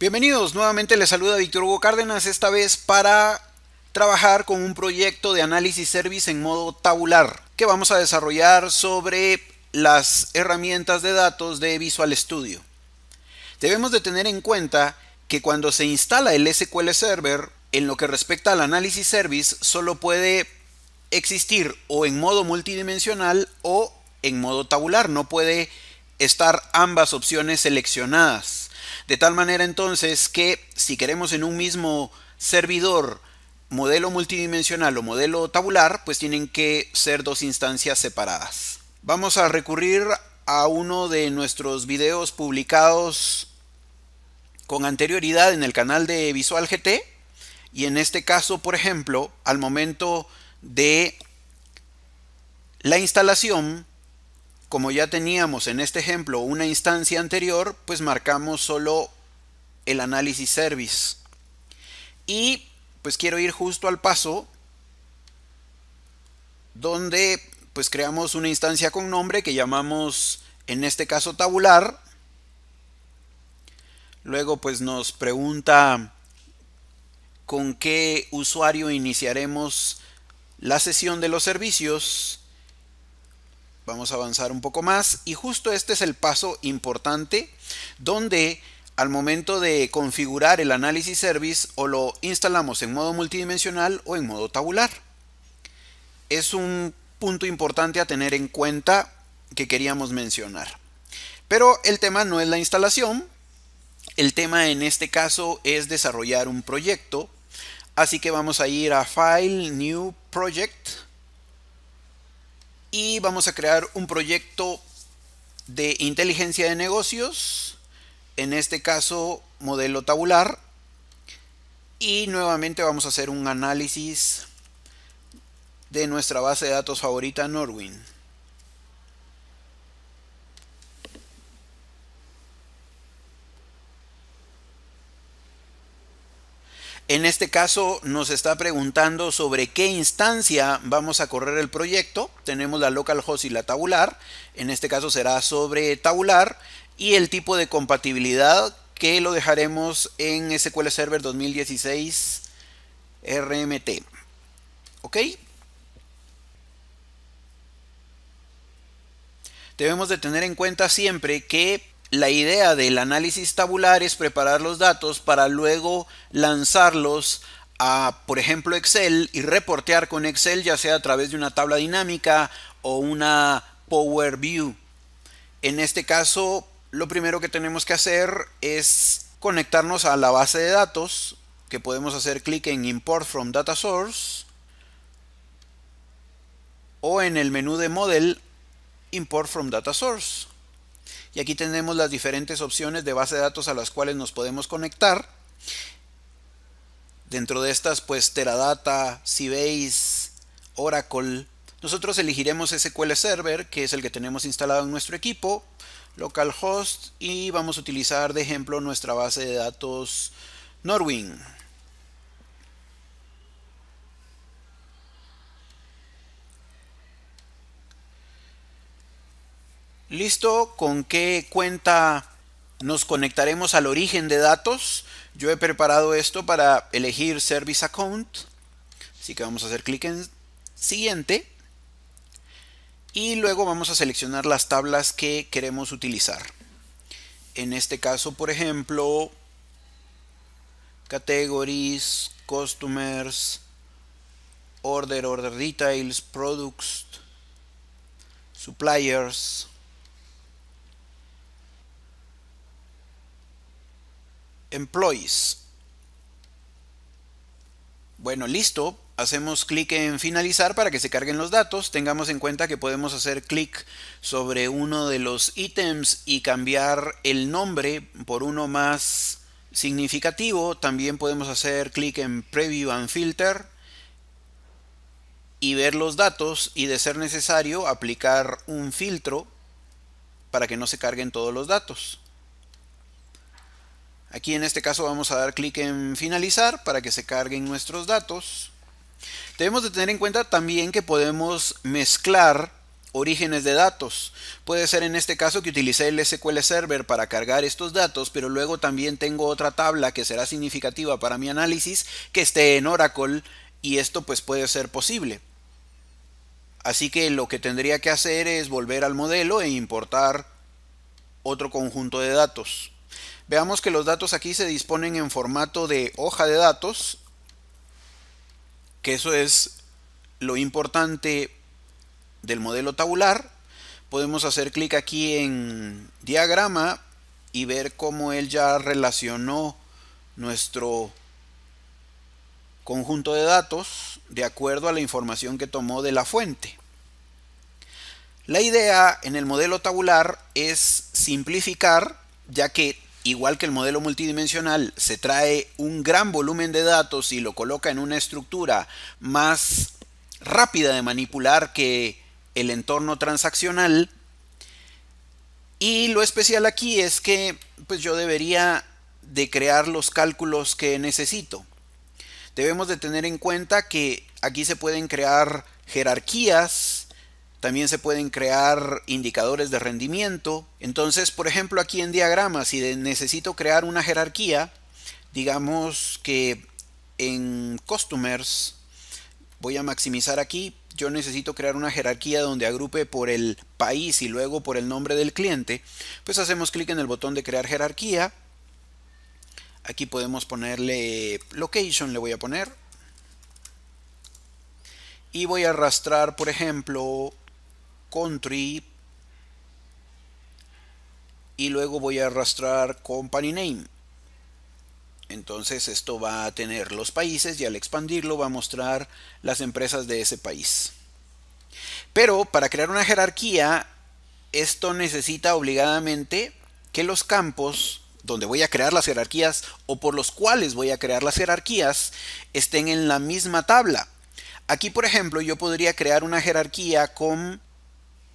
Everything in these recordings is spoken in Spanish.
Bienvenidos, nuevamente les saluda Víctor Hugo Cárdenas, esta vez para trabajar con un proyecto de análisis service en modo tabular que vamos a desarrollar sobre las herramientas de datos de Visual Studio. Debemos de tener en cuenta que cuando se instala el SQL Server, en lo que respecta al análisis service, solo puede existir o en modo multidimensional o en modo tabular, no puede estar ambas opciones seleccionadas. De tal manera entonces que si queremos en un mismo servidor modelo multidimensional o modelo tabular, pues tienen que ser dos instancias separadas. Vamos a recurrir a uno de nuestros videos publicados con anterioridad en el canal de Visual GT, y en este caso, por ejemplo, al momento de la instalación, como ya teníamos en este ejemplo una instancia anterior, pues marcamos solo el análisis service. Y pues quiero ir justo al paso donde pues creamos una instancia con nombre que llamamos en este caso tabular. Luego pues nos pregunta con qué usuario iniciaremos la sesión de los servicios. Vamos a avanzar un poco más y justo este es el paso importante donde al momento de configurar el análisis service o lo instalamos en modo multidimensional o en modo tabular. Es un punto importante a tener en cuenta que queríamos mencionar. Pero el tema no es la instalación, el tema en este caso es desarrollar un proyecto. Así que vamos a ir a File, New Project y vamos a crear un proyecto de inteligencia de negocios, en este caso modelo tabular, y nuevamente vamos a hacer un análisis de nuestra base de datos favorita Norwin. En este caso nos está preguntando sobre qué instancia vamos a correr el proyecto. Tenemos la localhost y la tabular. En este caso será sobre tabular. Y el tipo de compatibilidad que lo dejaremos en SQL Server 2016 RMT. ¿Ok? Debemos de tener en cuenta siempre que la idea del análisis tabular es preparar los datos para luego lanzarlos a, por ejemplo, Excel y reportear con Excel, ya sea a través de una tabla dinámica o una Power View. En este caso, lo primero que tenemos que hacer es conectarnos a la base de datos, que podemos hacer clic en Import from Data Source o en el menú de Model Import from Data Source. Y aquí tenemos las diferentes opciones de base de datos a las cuales nos podemos conectar. Dentro de estas, pues Teradata, Sybase, Oracle. Nosotros elegiremos SQL Server, que es el que tenemos instalado en nuestro equipo, localhost, y vamos a utilizar de ejemplo nuestra base de datos Norwin. Listo, ¿con qué cuenta nos conectaremos al origen de datos? Yo he preparado esto para elegir Service Account. Así que vamos a hacer clic en Siguiente. Y luego vamos a seleccionar las tablas que queremos utilizar. En este caso, por ejemplo, Categories, Customers, Order Details, Products, Suppliers, Employees. Bueno, listo. Hacemos clic en finalizar para que se carguen los datos. Tengamos en cuenta que podemos hacer clic sobre uno de los ítems y cambiar el nombre por uno más significativo. También podemos hacer clic en Preview and Filter y ver los datos y, de ser necesario, aplicar un filtro para que no se carguen todos los datos. Aquí en este caso vamos a dar clic en finalizar para que se carguen nuestros datos. Debemos de tener en cuenta también que podemos mezclar orígenes de datos. Puede ser en este caso que utilicé el SQL Server para cargar estos datos, pero luego también tengo otra tabla que será significativa para mi análisis que esté en Oracle, y esto pues puede ser posible. Así que lo que tendría que hacer es volver al modelo e importar otro conjunto de datos. Veamos que los datos aquí se disponen en formato de hoja de datos, que eso es lo importante del modelo tabular. Podemos hacer clic aquí en diagrama y ver cómo él ya relacionó nuestro conjunto de datos de acuerdo a la información que tomó de la fuente. La idea en el modelo tabular es simplificar, ya que igual que el modelo multidimensional se trae un gran volumen de datos y lo coloca en una estructura más rápida de manipular que el entorno transaccional. Y lo especial aquí es que pues yo debería de crear los cálculos que necesito. Debemos de tener en cuenta que aquí se pueden crear jerarquías, también se pueden crear indicadores de rendimiento. Entonces, por ejemplo, aquí en diagrama, si necesito crear una jerarquía, digamos que en Customers voy a maximizar aquí. Yo necesito crear una jerarquía donde agrupe por el país y luego por el nombre del cliente. Pues hacemos clic en el botón de crear jerarquía. Aquí podemos ponerle location, le voy a poner. Y voy a arrastrar, por ejemplo, country. Y luego voy a arrastrar company name. Entonces esto va a tener los países y al expandirlo va a mostrar las empresas de ese país. Pero para crear una jerarquía, esto necesita obligadamente que los campos donde voy a crear las jerarquías o por los cuales voy a crear las jerarquías estén en la misma tabla. Aquí, por ejemplo, yo podría crear una jerarquía con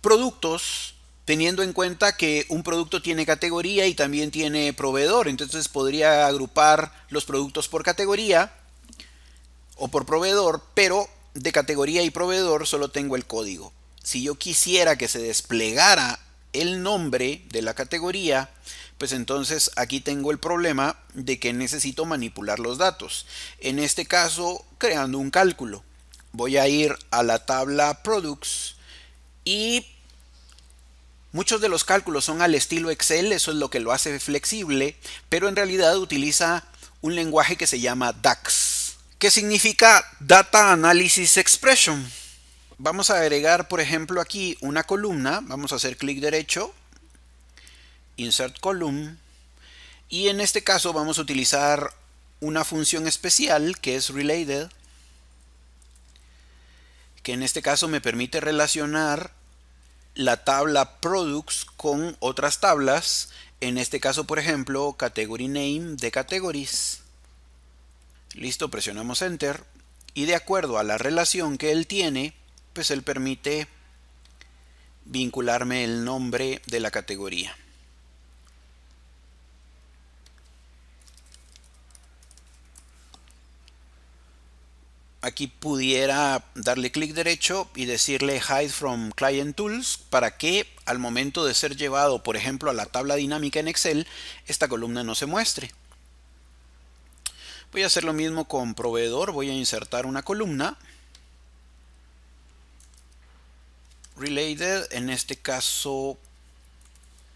productos, teniendo en cuenta que un producto tiene categoría y también tiene proveedor. Entonces podría agrupar los productos por categoría o por proveedor, pero de categoría y proveedor solo tengo el código. Si yo quisiera que se desplegara el nombre de la categoría, pues entonces aquí tengo el problema de que necesito manipular los datos. En este caso, creando un cálculo. Voy a ir a la tabla Products y muchos de los cálculos son al estilo Excel, eso es lo que lo hace flexible, pero en realidad utiliza un lenguaje que se llama DAX, que significa Data Analysis Expression. Vamos a agregar, por ejemplo, aquí una columna. Vamos a hacer clic derecho, Insert Column, y en este caso vamos a utilizar una función especial que es Related, que en este caso me permite relacionar la tabla Products con otras tablas. En este caso, por ejemplo, Category Name de Categories. Listo, presionamos Enter y de acuerdo a la relación que él tiene, pues él permite vincularme el nombre de la categoría. Aquí pudiera darle clic derecho y decirle Hide from Client Tools para que al momento de ser llevado, por ejemplo, a la tabla dinámica en Excel, esta columna no se muestre. Voy a hacer lo mismo con proveedor. Voy a insertar una columna. Related, en este caso,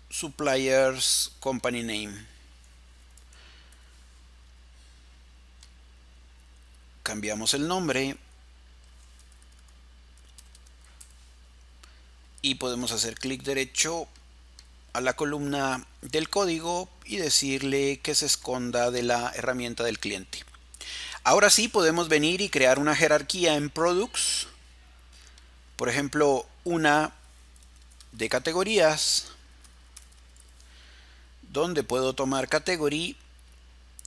Suppliers Company Name. Cambiamos el nombre y podemos hacer clic derecho a la columna del código y decirle que se esconda de la herramienta del cliente. Ahora sí podemos venir y crear una jerarquía en Products, por ejemplo una de categorías, donde puedo tomar category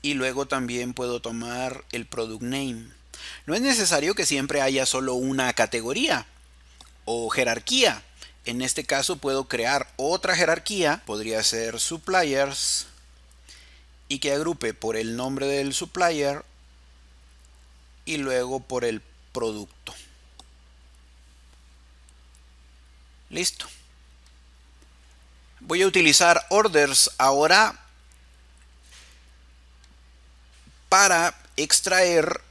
y luego también puedo tomar el product name. No es necesario que siempre haya solo una categoría o jerarquía. En este caso puedo crear otra jerarquía, podría ser suppliers, y que agrupe por el nombre del supplier y luego por el producto. Listo. Voy a utilizar orders ahora para extraer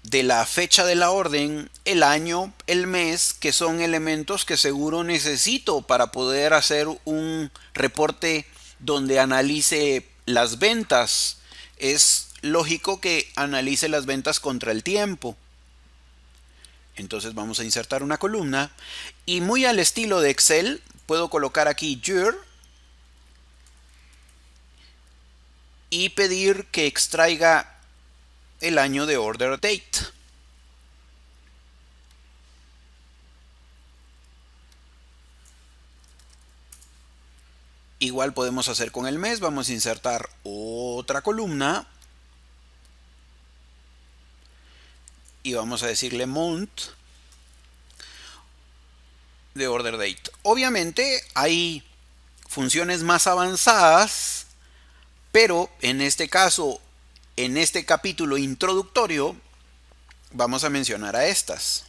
de la fecha de la orden el año, el mes, que son elementos que seguro necesito para poder hacer un reporte donde analice las ventas. Es lógico que analice las ventas contra el tiempo. Entonces vamos a insertar una columna y muy al estilo de Excel puedo colocar aquí year y pedir que extraiga el año de order date. Igual podemos hacer con el mes. Vamos a insertar otra columna y vamos a decirle month de order date. Obviamente hay funciones más avanzadas, pero en este caso, en este capítulo introductorio, vamos a mencionar a estas.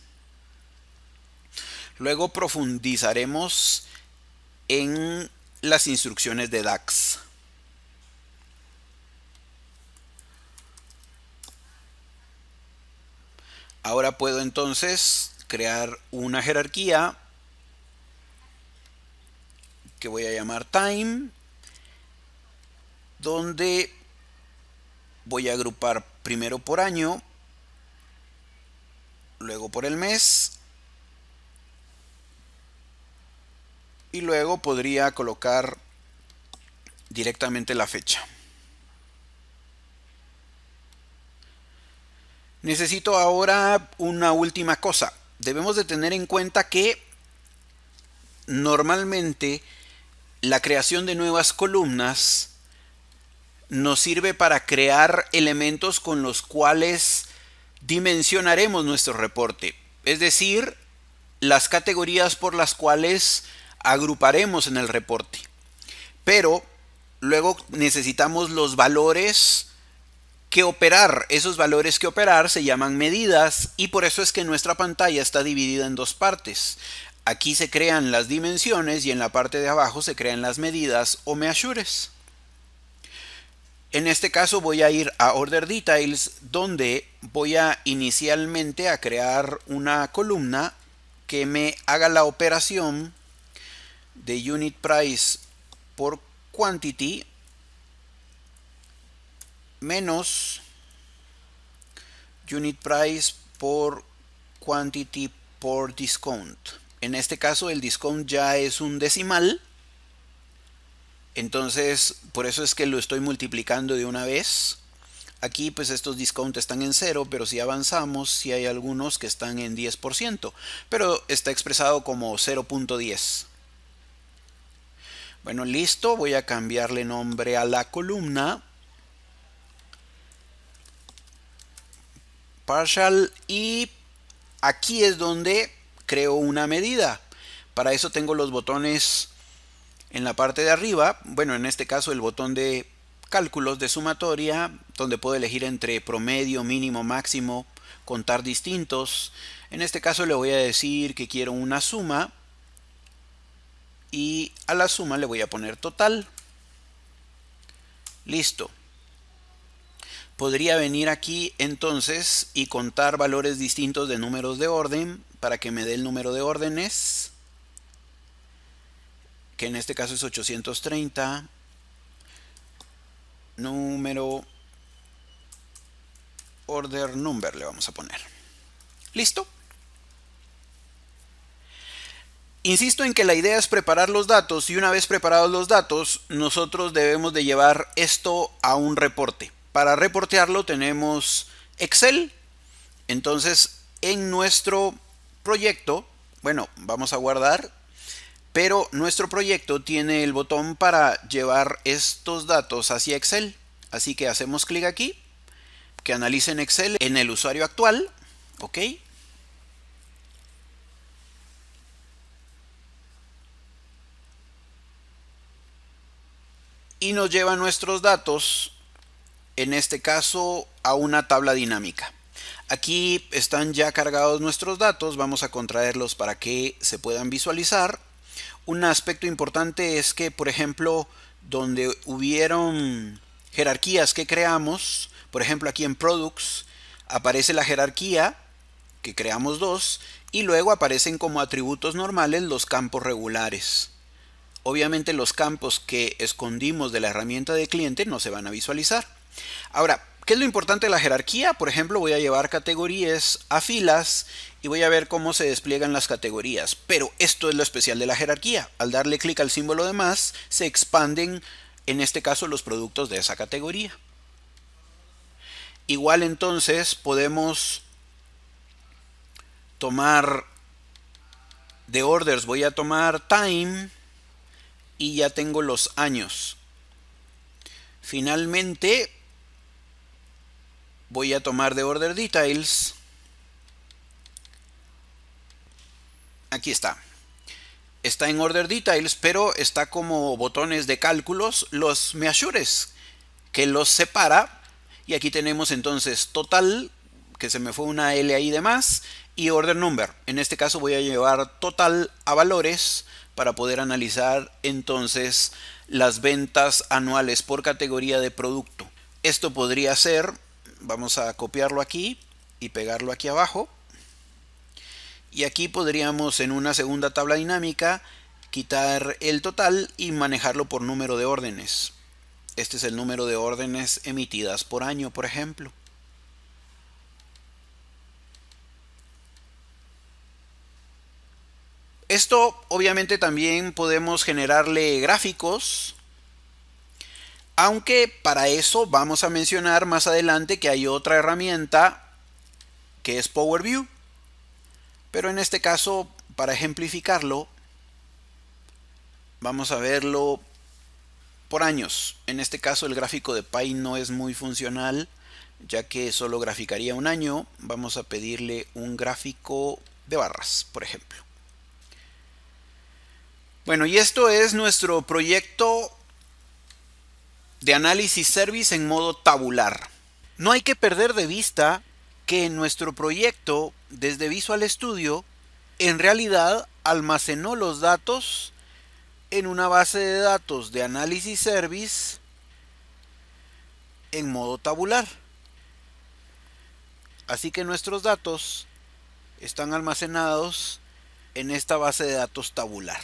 Luego profundizaremos en las instrucciones de DAX. Ahora puedo entonces crear una jerarquía que voy a llamar time, donde voy a agrupar primero por año, luego por el mes y luego podría colocar directamente la fecha. Necesito ahora una última cosa. Debemos de tener en cuenta que normalmente la creación de nuevas columnas nos sirve para crear elementos con los cuales dimensionaremos nuestro reporte. Es decir, las categorías por las cuales agruparemos en el reporte. Pero luego necesitamos los valores que operar. Esos valores que operar se llaman medidas y por eso es que nuestra pantalla está dividida en dos partes. Aquí se crean las dimensiones y en la parte de abajo se crean las medidas o measures. En este caso voy a ir a Order Details, donde voy a inicialmente a crear una columna que me haga la operación de Unit Price por Quantity menos Unit Price por Quantity por Discount. En este caso el discount ya es un decimal, entonces por eso es que lo estoy multiplicando de una vez. Aquí pues estos discounts están en 0, pero si avanzamos, si hay algunos que están en 10%, pero está expresado como 0.10. Bueno, listo, voy a cambiarle nombre a la columna. Partial, y aquí es donde creo una medida. Para eso tengo los botones en la parte de arriba. Bueno, en este caso el botón de cálculos de sumatoria, donde puedo elegir entre promedio, mínimo, máximo, contar distintos. En este caso le voy a decir que quiero una suma y a la suma le voy a poner total. Listo. Podría venir aquí entonces y contar valores distintos de números de orden para que me dé el número de órdenes, que en este caso es 830. Número order number le vamos a poner. ¿Listo? Insisto en que la idea es preparar los datos y una vez preparados los datos, nosotros debemos de llevar esto a un reporte. Para reportearlo tenemos Excel. Entonces, en nuestro proyecto, bueno, vamos a guardar, pero nuestro proyecto tiene el botón para llevar estos datos hacia Excel. Así que hacemos clic aquí, que analice en Excel en el usuario actual, ¿ok? Y nos lleva nuestros datos, en este caso, a una tabla dinámica. Aquí están ya cargados nuestros datos, vamos a contraerlos para que se puedan visualizar. Un aspecto importante es que, por ejemplo, donde hubieron jerarquías que creamos, por ejemplo aquí en Products, aparece la jerarquía que creamos dos y luego aparecen como atributos normales los campos regulares. Obviamente los campos que escondimos de la herramienta de cliente no se van a visualizar. Ahora, ¿qué es lo importante de la jerarquía? Por ejemplo, voy a llevar categorías a filas y voy a ver cómo se despliegan las categorías. Pero esto es lo especial de la jerarquía. Al darle clic al símbolo de más, se expanden, en este caso, los productos de esa categoría. Igual entonces podemos tomar de orders, voy a tomar time y ya tengo los años. Finalmente voy a tomar de order details. Aquí está. Está en order details, pero está como botones de cálculos los measures, que los separa. Y aquí tenemos entonces total, que se me fue una L ahí de más, y order number. En este caso voy a llevar total a valores para poder analizar entonces las ventas anuales por categoría de producto. Esto podría ser, vamos a copiarlo aquí y pegarlo aquí abajo. Y aquí podríamos en una segunda tabla dinámica quitar el total y manejarlo por número de órdenes. Este es el número de órdenes emitidas por año, por ejemplo. Esto obviamente también podemos generarle gráficos, aunque para eso vamos a mencionar más adelante que hay otra herramienta que es Power View. Pero en este caso, para ejemplificarlo, vamos a verlo por años. En este caso el gráfico de Py no es muy funcional, ya que solo graficaría un año. Vamos a pedirle un gráfico de barras, por ejemplo. Bueno, y esto es nuestro proyecto de análisis service en modo tabular. No hay que perder de vista que nuestro proyecto desde Visual Studio en realidad almacenó los datos en una base de datos de análisis service en modo tabular. Así que nuestros datos están almacenados en esta base de datos tabular.